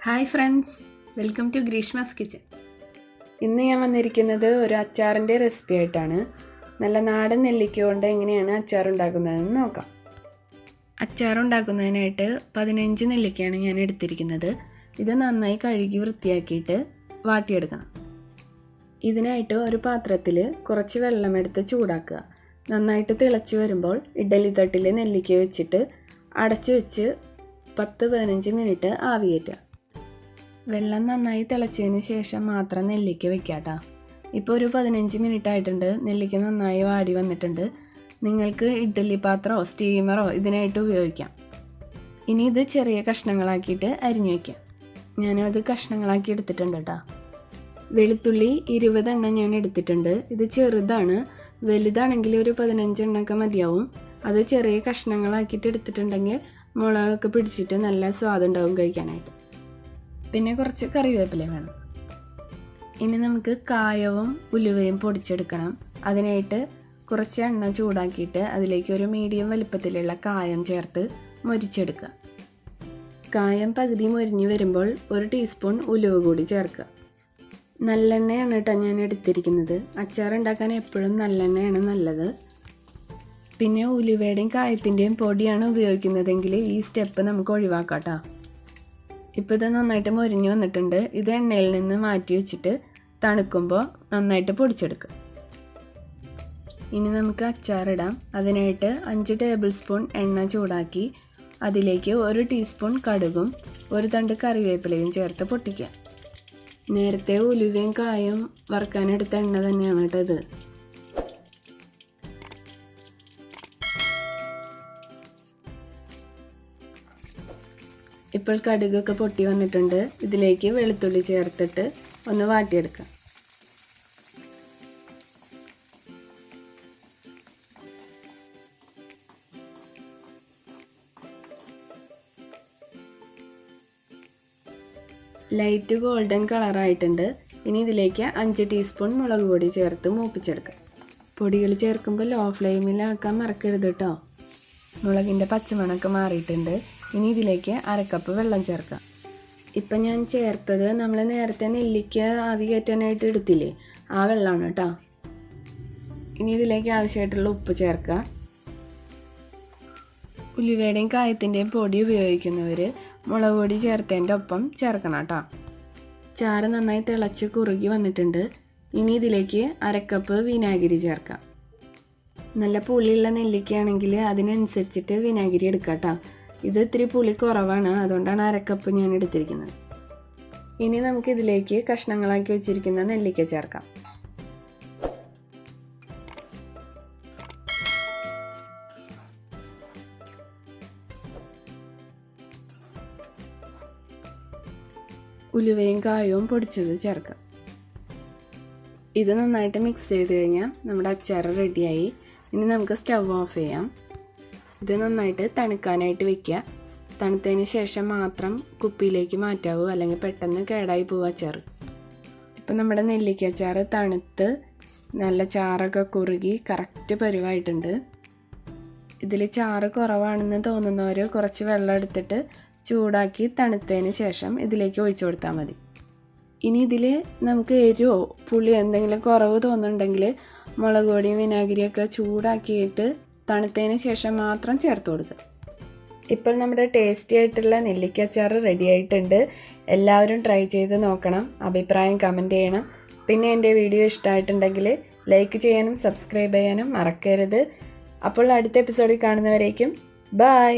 Hi friends, welcome to Greeshma's kitchen. ഇന്ന് ഞാൻ വന്നിരിക്കുന്നത് ഒരു അച്ചാറിൻ്റെ റെസിപ്പി ആയിട്ടാണ്. നല്ല നാടൻ നെല്ലിക്ക കൊണ്ട് എങ്ങനെയാണ് അച്ചാർ ഉണ്ടാക്കുന്നതെന്ന് നോക്കാം. അച്ചാർ ഉണ്ടാക്കുന്നതിനായിട്ട് 15 നെല്ലിക്കയാണ് ഞാൻ എടുത്തിരിക്കുന്നത്. ഇത് നന്നായി കഴുകി വൃത്തിയാക്കിയിട്ട് വാട്ടിയെടുക്കണം. ഇതിനായിട്ട് ഒരു പാത്രത്തിൽ കുറച്ച് വെള്ളമെടുത്ത് ചൂടാക്കുക. നന്നായിട്ട് തിളച്ച് വരുമ്പോൾ ഇഡ്ഡലി തട്ടിൽ നെല്ലിക്ക വെച്ചിട്ട് അടച്ചു വെച്ച് 10-15 മിനിറ്റ് ആവിയേറ്റുക. വെള്ളം നന്നായി തിളച്ചതിന് ശേഷം മാത്രം നെല്ലിക്ക വെക്കാട്ടോ. ഇപ്പോൾ ഒരു 15 മിനിറ്റ് ആയിട്ടുണ്ട്. നെല്ലിക്ക നന്നായി വാടി വന്നിട്ടുണ്ട്. നിങ്ങൾക്ക് ഇഡ്ഡലി പാത്രമോ സ്റ്റീമറോ ഇതിനായിട്ട് ഉപയോഗിക്കാം. ഇനി ഇത് ചെറിയ കഷ്ണങ്ങളാക്കിയിട്ട് അരിഞ്ഞു വയ്ക്കാം. ഞാനത് കഷ്ണങ്ങളാക്കി എടുത്തിട്ടുണ്ട് കേട്ടോ. വെളുത്തുള്ളി 20 എണ്ണം ഞാൻ എടുത്തിട്ടുണ്ട്. ഇത് ചെറുതാണ്. വലുതാണെങ്കിൽ ഒരു 15 എണ്ണമൊക്കെ മതിയാവും. അത് ചെറിയ കഷ്ണങ്ങളാക്കിയിട്ട് എടുത്തിട്ടുണ്ടെങ്കിൽ മുളകൊക്കെ പിടിച്ചിട്ട് നല്ല സ്വാദുണ്ടാവും കഴിക്കാനായിട്ട്. പിന്നെ കുറച്ച് കറിവേപ്പില വേണം. ഇനി നമുക്ക് കായവും ഉലുവയും പൊടിച്ചെടുക്കണം. അതിനായിട്ട് കുറച്ച് എണ്ണ ചൂടാക്കിയിട്ട് അതിലേക്ക് ഒരു മീഡിയം വലുപ്പത്തിലുള്ള കായം ചേർത്ത് മൊരിച്ചെടുക്കുക. കായം പകുതി മൊരിഞ്ഞ് വരുമ്പോൾ 1 ടീസ്പൂൺ ഉലുവ കൂടി ചേർക്കുക. നല്ലെണ്ണയാണ് കേട്ടോ ഞാൻ എടുത്തിരിക്കുന്നത്. അച്ചാർ ഉണ്ടാക്കാൻ എപ്പോഴും നല്ലെണ്ണയാണ് നല്ലത്. പിന്നെ ഉലുവയുടെയും കായത്തിൻ്റെയും പൊടിയാണ് ഉപയോഗിക്കുന്നതെങ്കിൽ ഈ സ്റ്റെപ്പ് നമുക്ക് ഒഴിവാക്കാം കേട്ടോ. ഇപ്പോൾ ഇത് നന്നായിട്ട് മൊരിഞ്ഞ് വന്നിട്ടുണ്ട്. ഇത് എണ്ണയിൽ നിന്ന് മാറ്റി വെച്ചിട്ട് തണുക്കുമ്പോൾ നന്നായിട്ട് പൊടിച്ചെടുക്കുക. ഇനി നമുക്ക് അച്ചാറിടാം. അതിനായിട്ട് 5 ടേബിൾ സ്പൂൺ എണ്ണ ചൂടാക്കി അതിലേക്ക് 1 ടീസ്പൂൺ കടുകും 1 തണ്ട് കറിവേപ്പിലയും ചേർത്ത് പൊട്ടിക്കുക. നേരത്തെ ഉലുവയും കായും വറുക്കാനെടുത്ത എണ്ണ തന്നെയാണ് കേട്ടോ ഇത്. ഇപ്പോൾ കടുകൊക്കെ പൊട്ടി വന്നിട്ടുണ്ട്. ഇതിലേക്ക് വെളുത്തുള്ളി ചേർത്തിട്ട് ഒന്ന് വാട്ടിയെടുക്കാം. Light golden കളറായിട്ടുണ്ട്. ഇനി ഇതിലേക്ക് 5 ടീസ്പൂൺ മുളക് പൊടി ചേർത്ത് മൂപ്പിച്ചെടുക്കാം. പൊടികൾ ചേർക്കുമ്പോൾ ലോ ഫ്ലെയിമിലാക്കാൻ മറക്കരുത് കേട്ടോ. മുളകിൻ്റെ പച്ചമണമൊക്കെ മാറിയിട്ടുണ്ട്. ഇനി ഇതിലേക്ക് 1/2 കപ്പ് വെള്ളം ചേർക്കാം. ഇപ്പം ഞാൻ ചേർത്തത് നമ്മൾ നേരത്തെ നെല്ലിക്ക ആവി കയറ്റാനായിട്ട് എടുത്തില്ലേ, ആ വെള്ളമാണ് കേട്ടോ. ഇനി ഇതിലേക്ക് ആവശ്യമായിട്ടുള്ള ഉപ്പ് ചേർക്കുക. ഉലുവയുടെയും കായത്തിൻ്റെയും പൊടി ഉപയോഗിക്കുന്നവർ മുളക് പൊടി ചേർത്തതിൻ്റെ ഒപ്പം ചേർക്കണം കേട്ടോ. ചാറ് നന്നായി തിളച്ച് കുറുകി വന്നിട്ടുണ്ട്. ഇനി ഇതിലേക്ക് 1/2 കപ്പ് വിനാഗിരി ചേർക്കാം. നല്ല പുളിയുള്ള നെല്ലിക്കയാണെങ്കിൽ അതിനനുസരിച്ചിട്ട് വിനാഗിരി എടുക്കാം കേട്ടോ. ഇത് ഇത്തിരി പുളി കുറവാണ്, അതുകൊണ്ടാണ് 1/2 കപ്പ് ഞാൻ എടുത്തിരിക്കുന്നത്. ഇനി നമുക്കിതിലേക്ക് കഷ്ണങ്ങളാക്കി വെച്ചിരിക്കുന്ന നെല്ലിക്ക ചേർക്കാം. ഉലുവയും കായവും പൊടിച്ചത് ചേർക്കാം. ഇത് നന്നായിട്ട് മിക്സ് ചെയ്ത് കഴിഞ്ഞാൽ നമ്മുടെ അച്ചാർ റെഡിയായി. ഇനി നമുക്ക് സ്റ്റവ് ഓഫ് ചെയ്യാം. ഇത് നന്നായിട്ട് തണുക്കാനായിട്ട് വെക്കുക. തണുത്തതിന് ശേഷം മാത്രം കുപ്പിയിലേക്ക് മാറ്റാവൂ, അല്ലെങ്കിൽ പെട്ടെന്ന് കേടായി പോവുക അച്ചാർ. ഇപ്പം നമ്മുടെ നെല്ലിക്ക അച്ചാർ തണുത്ത് നല്ല ചാറൊക്കെ കുറുകി കറക്റ്റ് പരുവായിട്ടുണ്ട്. ഇതിൽ ചാറ് കുറവാണെന്ന് തോന്നുന്നവർ കുറച്ച് വെള്ളം എടുത്തിട്ട് ചൂടാക്കി തണുത്തതിന് ശേഷം ഇതിലേക്ക് ഒഴിച്ചു കൊടുത്താൽ മതി. ഇനി ഇതിൽ നമുക്ക് എരിവോ പുളി എന്തെങ്കിലും കുറവ് തോന്നുന്നുണ്ടെങ്കിൽ മുളക് പൊടിയും വിനാഗിരിയൊക്കെ ചൂടാക്കിയിട്ട് തണുത്തതിന് ശേഷം മാത്രം ചേർത്ത് കൊടുക്കുക. ഇപ്പോൾ നമ്മുടെ ടേസ്റ്റി ആയിട്ടുള്ള നെല്ലിക്ക അച്ചാർ റെഡി ആയിട്ടുണ്ട്. എല്ലാവരും ട്രൈ ചെയ്ത് നോക്കണം. അഭിപ്രായം കമൻറ്റ് ചെയ്യണം. പിന്നെ എൻ്റെ വീഡിയോ ഇഷ്ടമായിട്ടുണ്ടെങ്കിൽ ലൈക്ക് ചെയ്യാനും സബ്സ്ക്രൈബ് ചെയ്യാനും മറക്കരുത്. അപ്പോൾ അടുത്ത എപ്പിസോഡിൽ കാണുന്നവരേക്കും ബൈ.